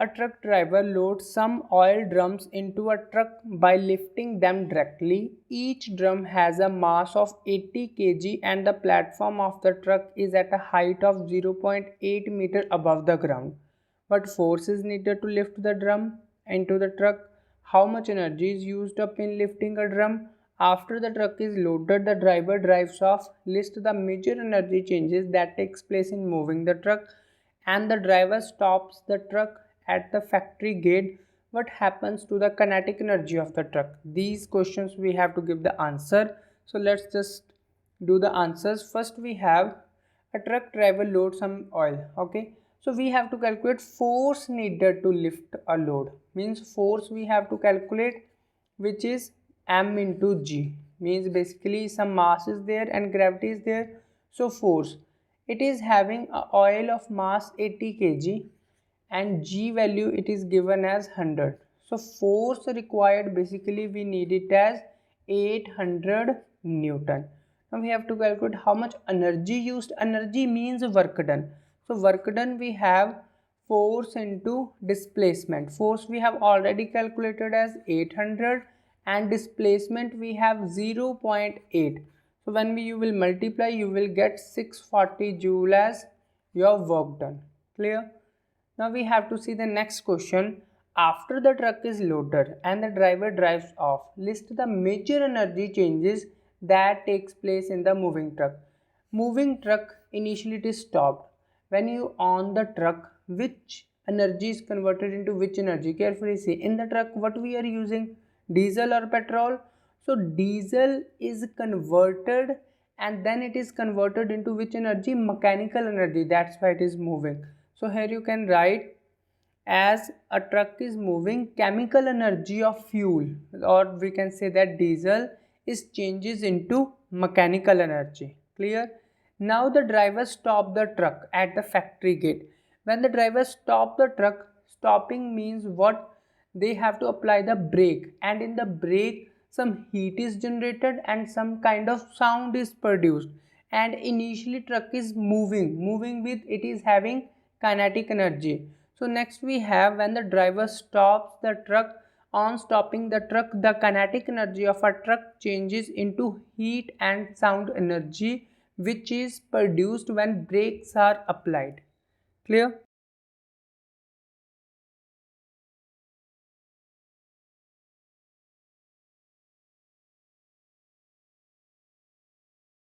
A truck driver loads some oil drums into a truck by lifting them directly. Each drum has a mass of 80 kg and the platform of the truck is at a height of 0.8 meter above the ground. What force is needed to lift the drum into the truck? How much energy is used up in lifting a drum? After the truck is loaded, the driver drives off. List the major energy changes that takes place in moving the truck. And the driver stops the truck at the factory gate. What happens to the kinetic energy of the truck? These questions we have to give the answer. So let's just do the answers. First we have a truck driver loads some oil. Okay, so we have to calculate force needed to lift a load. Means force we have to calculate, which is m into g. Means basically some mass is there and gravity is there. So force, it is having a oil of mass 80 kg and g value it is given as 100. So force required, basically we need it as 800 Newton. Now we have to calculate how much energy used. Energy means work done. So work done we have force into displacement. Force we have already calculated as 800 and displacement we have 0.8. So when you will multiply, you will get 640 joule as your work done. Clear? Now we have to see the next question. After the truck is loaded and the driver drives off, list the major energy changes that takes place in the moving truck. Moving truck, initially it is stopped. When you on the truck, which energy is converted into which energy? Carefully see. In the truck, what we are using? Diesel or petrol? So diesel is converted and then it is converted into which energy? Mechanical energy. That's why it is moving. So here you can write, as a truck is moving, chemical energy of fuel, or we can say that diesel is changes into mechanical energy. Clear? Now the driver stop the truck at the factory gate. When the driver stop the truck, stopping means what? They have to apply the brake, and in the brake some heat is generated and some kind of sound is produced, and initially truck is moving with it is having kinetic energy. So next we have, when the driver stops the truck, on stopping the truck, the kinetic energy of a truck changes into heat and sound energy, which is produced when brakes are applied. Clear?